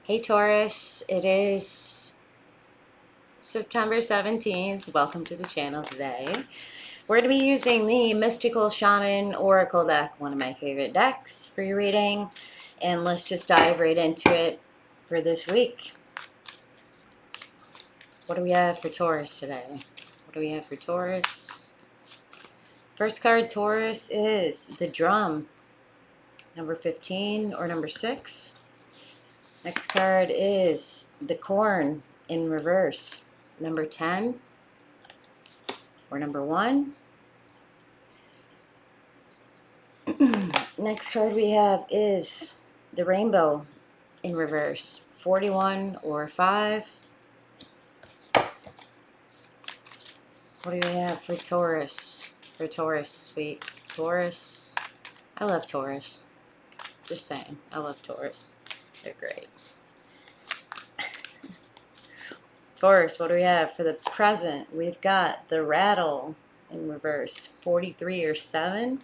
Hey Taurus, it is September 17th. Welcome to the channel today. We're going to be using the Mystical Shaman Oracle deck, one of my favorite decks for your reading. And let's just dive right into it for this week. What do we have for Taurus today? What do we have for Taurus? First card, Taurus, is the Drum, number 15 or number 6. Next card is the Corn in reverse, number 10 or number 1. Next card we have is the Rainbow in reverse, 41 or 5. What do we have for Taurus? For Taurus this week. Taurus. I love Taurus. Just saying. I love Taurus. They're great. Taurus, what do we have for the present? We've got the Rattle in reverse, 43 or 7.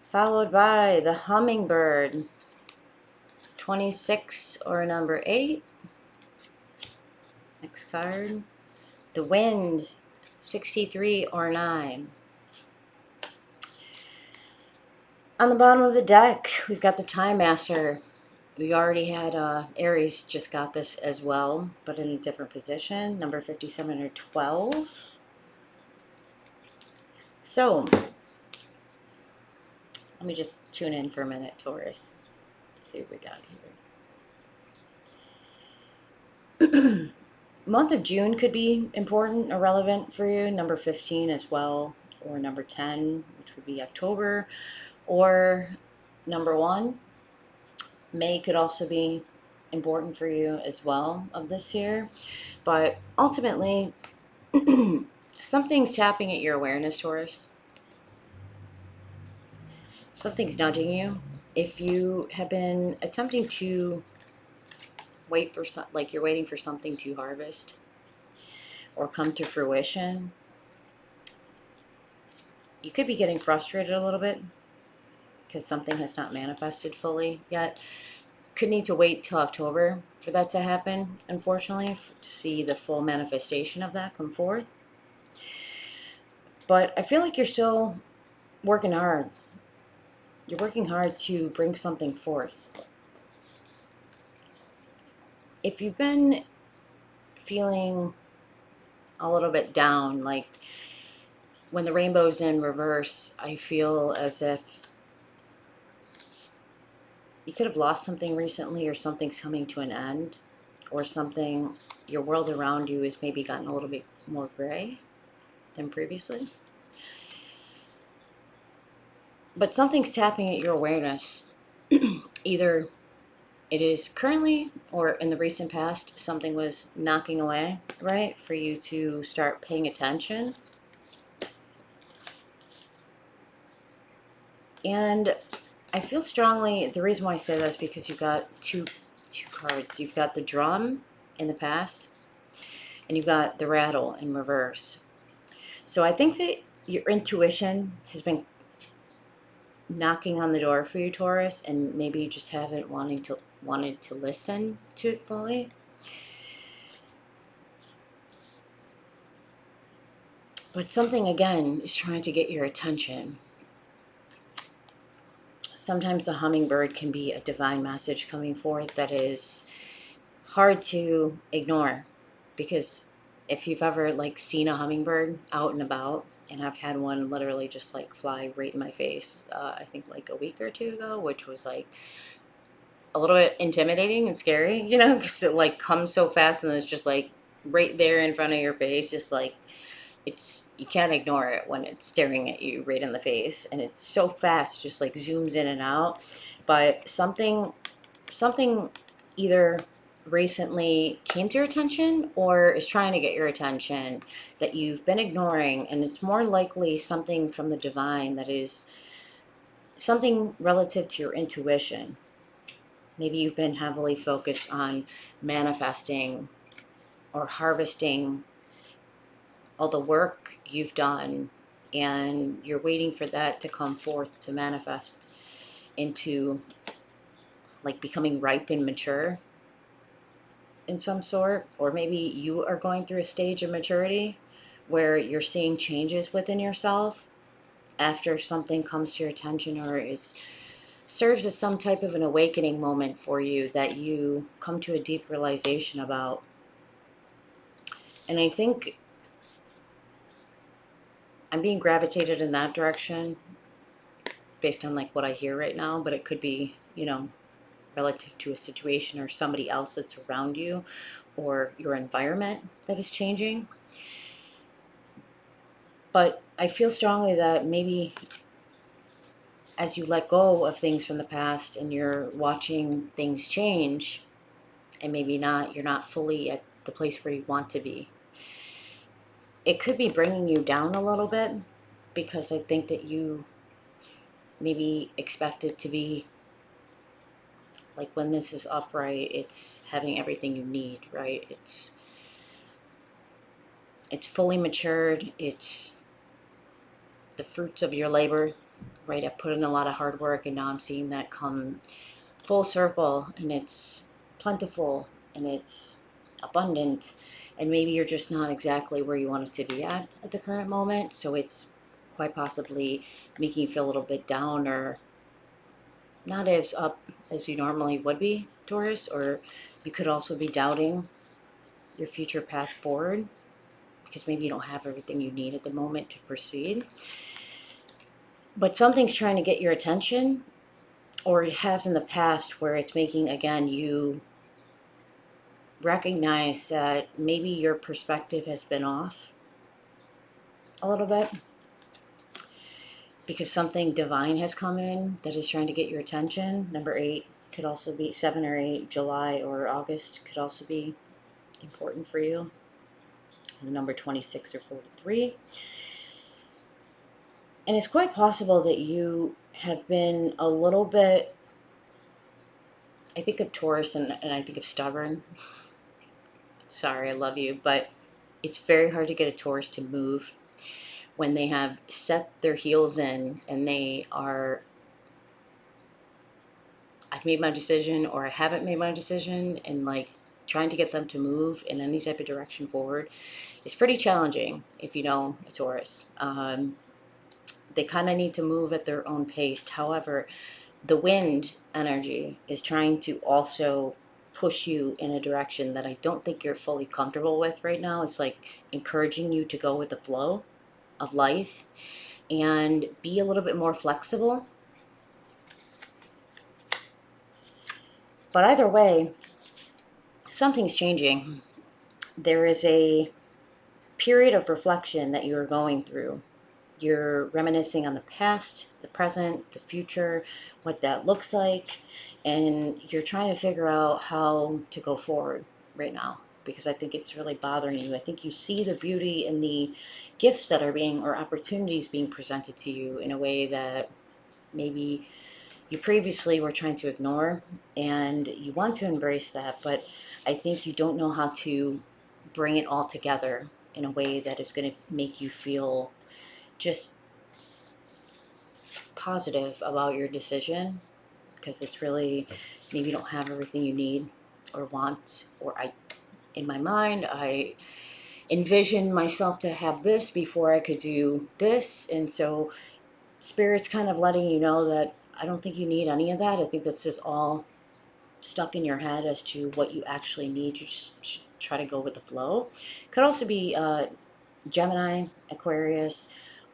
Followed by the Hummingbird, 26 or number 8. Next card. The Wind, 63 or 9. On the bottom of the deck, we've got the Time Master. We already had Aries just got this as well, but in a different position, number 57 or 12. So, let me just tune in for a minute, Taurus. Let's see what we got here. Month of June could be important or relevant for you, number 15 as well, or number 10, which would be October, or number 1. May could also be important for you as well of this year. But ultimately, something's tapping at your awareness, Taurus. Something's nudging you. If you have been attempting to wait for like you're waiting for something to harvest or come to fruition, you could be getting frustrated a little bit because something has not manifested fully yet. Could need to wait till October for that to happen, unfortunately, to see the full manifestation of that come forth. But I feel like you're still working hard. You're working hard to bring something forth. If you've been feeling a little bit down, like when the rainbow's in reverse, I feel as if you could have lost something recently, or something's coming to an end, or something, your world around you has maybe gotten a little bit more gray than previously. But something's tapping at your awareness. Either it is currently or in the recent past, something was knocking away, right? For you to start paying attention. And I feel strongly, the reason why I say that is because you've got two cards. You've got the Drum in the past, and you've got the Rattle in reverse. So I think that your intuition has been knocking on the door for you, Taurus, and maybe you just haven't wanted to listen to it fully. But something, again, is trying to get your attention. Sometimes the hummingbird can be a divine message coming forth that is hard to ignore, because if you've ever seen a hummingbird out and about, and I've had one literally just fly right in my face, I think a week or 2 ago, which was a little bit intimidating and scary, because it comes so fast and it's just right there in front of your face, just you can't ignore it when it's staring at you right in the face, and it's so fast, just zooms in and out. But something either recently came to your attention or is trying to get your attention that you've been ignoring, and it's more likely something from the divine, that is something relative to your intuition. Maybe you've been heavily focused on manifesting or harvesting all the work you've done, and you're waiting for that to come forth to manifest into like becoming ripe and mature in some sort, or maybe you are going through a stage of maturity where you're seeing changes within yourself after something comes to your attention, or is serves as some type of an awakening moment for you that you come to a deep realization about. And I think I'm being gravitated in that direction based on like what I hear right now, but it could be, relative to a situation or somebody else that's around you or your environment that is changing. But I feel strongly that maybe as you let go of things from the past and you're watching things change, and maybe you're not fully at the place where you want to be, it could be bringing you down a little bit, because I think that you maybe expect it to be like, when this is upright, it's having everything you need, right? It's fully matured. It's the fruits of your labor, right? I put in a lot of hard work, and now I'm seeing that come full circle, and it's plentiful and it's abundant. And maybe you're just not exactly where you want it to be at the current moment. So it's quite possibly making you feel a little bit down, or not as up as you normally would be, Taurus. Or you could also be doubting your future path forward, because maybe you don't have everything you need at the moment to proceed. But something's trying to get your attention, or it has in the past, where it's making, again, you recognize that maybe your perspective has been off a little bit, because something divine has come in that is trying to get your attention. Number 8 could also be 7 or 8, July or August could also be important for you. The number 26 or 43. And it's quite possible that you have been a little bit, I think of Taurus and I think of stubborn. Sorry, I love you, but it's very hard to get a Taurus to move when they have set their heels in and they are, I've made my decision or I haven't made my decision, and like trying to get them to move in any type of direction forward is pretty challenging if you know a Taurus. They kind of need to move at their own pace. However, the wind energy is trying to also push you in a direction that I don't think you're fully comfortable with right now. It's like encouraging you to go with the flow of life and be a little bit more flexible. But either way, something's changing. There is a period of reflection that you're going through. You're reminiscing on the past, the present, the future, what that looks like, and you're trying to figure out how to go forward right now, because I think it's really bothering you. I think you see the beauty in the gifts that are being, or opportunities being presented to you in a way that maybe you previously were trying to ignore, and you want to embrace that, but I think you don't know how to bring it all together in a way that is going to make you feel just positive about your decision, because it's really, maybe you don't have everything you need or want, or in my mind, I envisioned myself to have this before I could do this. And so Spirit's kind of letting you know that I don't think you need any of that. I think that's just all stuck in your head as to what you actually need. You just try to go with the flow. Could also be Gemini, Aquarius,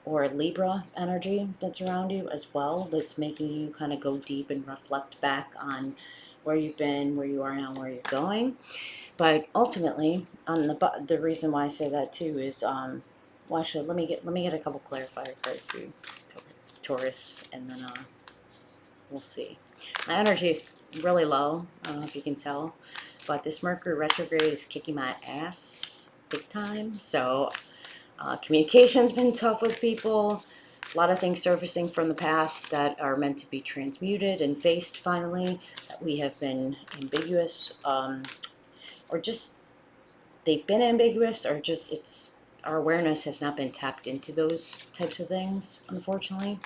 or Libra energy that's around you as well, that's making you kind of go deep and reflect back on where you've been, where you are now, where you're going. But ultimately, on the reason why I say that too is, well, actually, let me get a couple clarifier cards for you, Taurus, and then we'll see. My energy is really low. I don't know if you can tell, but this Mercury retrograde is kicking my ass big time. So communication's been tough with people. A lot of things surfacing from the past that are meant to be transmuted and faced finally, that we have been ambiguous, or just they've been ambiguous, or just our awareness has not been tapped into those types of things, unfortunately.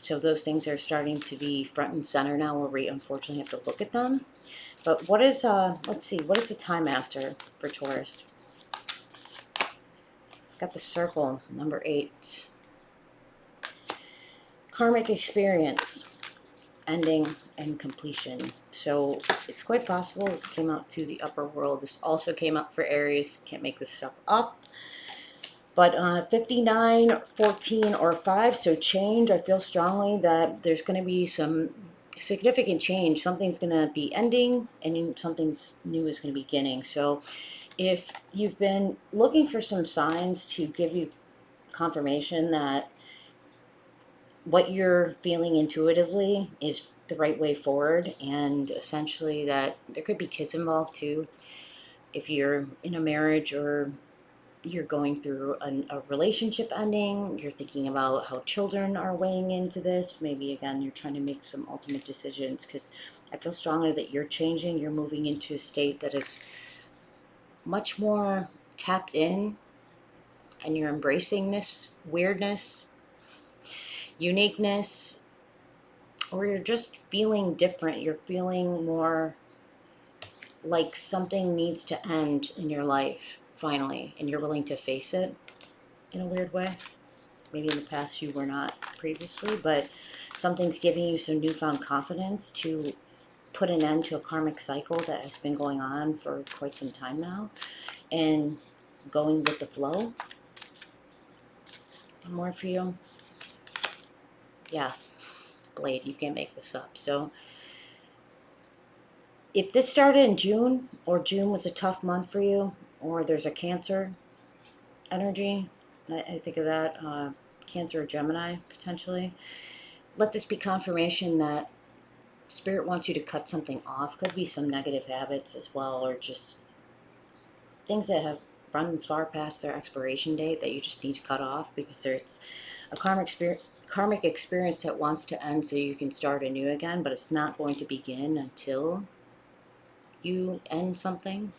So those things are starting to be front and center now, where we unfortunately have to look at them. But what is, let's see, what is the Time Master for Taurus? Got the circle, number 8. Karmic experience, ending and completion. So it's quite possible this came out to the upper world. This also came up for Aries. Can't make this stuff up. But 59, 14, or 5, so change. I feel strongly that there's going to be some significant change. Something's going to be ending and something's new is going to be beginning. So if you've been looking for some signs to give you confirmation that what you're feeling intuitively is the right way forward, and essentially that there could be kids involved too, if you're in a marriage or you're going through a relationship ending, you're thinking about how children are weighing into this. Maybe, again, you're trying to make some ultimate decisions, because I feel strongly that you're changing. You're moving into a state that is much more tapped in, and you're embracing this weirdness, uniqueness, or you're just feeling different. You're feeling more like something needs to end in your life, finally, and you're willing to face it in a weird way. Maybe in the past you were not previously, but something's giving you some newfound confidence to put an end to a karmic cycle that has been going on for quite some time now, and going with the flow. One more for you. Yeah, Blade, you can't make this up. So if this started in June, or June was a tough month for you, or there's a Cancer energy, I think of that, Cancer or Gemini, potentially. Let this be confirmation that Spirit wants you to cut something off. Could be some negative habits as well, or just things that have run far past their expiration date that you just need to cut off, because it's a karmic experience that wants to end so you can start anew again, but it's not going to begin until you end something.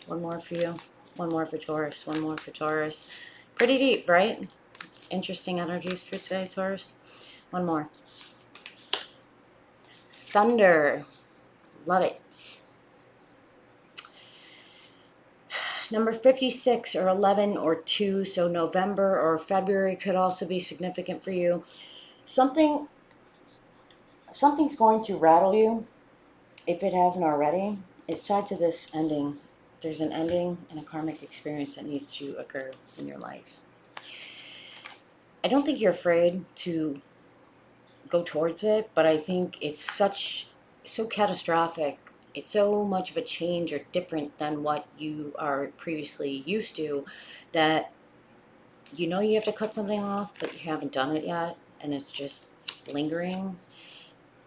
One more for you. One more for Taurus. One more for Taurus. Pretty deep, right? Interesting energies for today, Taurus. One more. Thunder. Love it. Number 56 or 11 or 2, so November or February could also be significant for you. Something's going to rattle you, if it hasn't already. It's tied to this ending. There's an ending and a karmic experience that needs to occur in your life. I don't think you're afraid to go towards it, but I think it's so catastrophic. It's so much of a change or different than what you are previously used to, that you know you have to cut something off, but you haven't done it yet, and it's just lingering.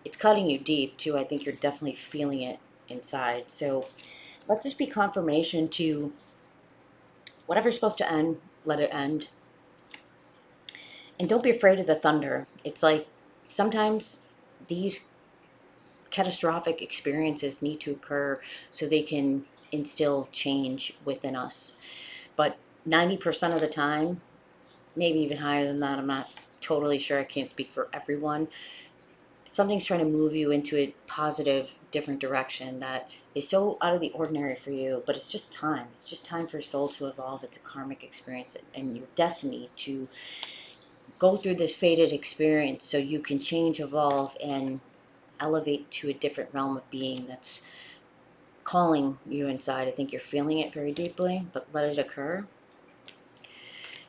It's cutting you deep too. I think you're definitely feeling it inside. So let this be confirmation to whatever's supposed to end, let it end. And don't be afraid of the thunder. It's like sometimes these catastrophic experiences need to occur so they can instill change within us. But 90% of the time, maybe even higher than that, I'm not totally sure, I can't speak for everyone, something's trying to move you into a positive, different direction that is so out of the ordinary for you, but it's just time. It's just time for your soul to evolve. It's a karmic experience and your destiny to go through this fated experience so you can change, evolve, and elevate to a different realm of being that's calling you inside. I think you're feeling it very deeply, but let it occur.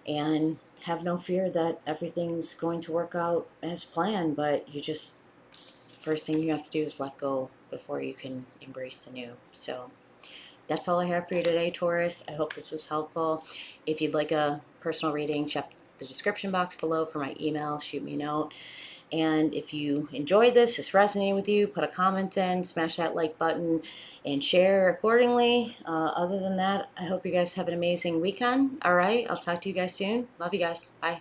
And have no fear that everything's going to work out as planned, but first thing you have to do is let go before you can embrace the new. So that's all I have for you today, Taurus. I hope this was helpful. If you'd like a personal reading, check the description box below for my email. Shoot me a note. And if you enjoyed this resonated with you, put a comment in, smash that like button, and share accordingly. Other than that, I hope you guys have an amazing weekend. All right, I'll talk to you guys soon. Love you guys. Bye.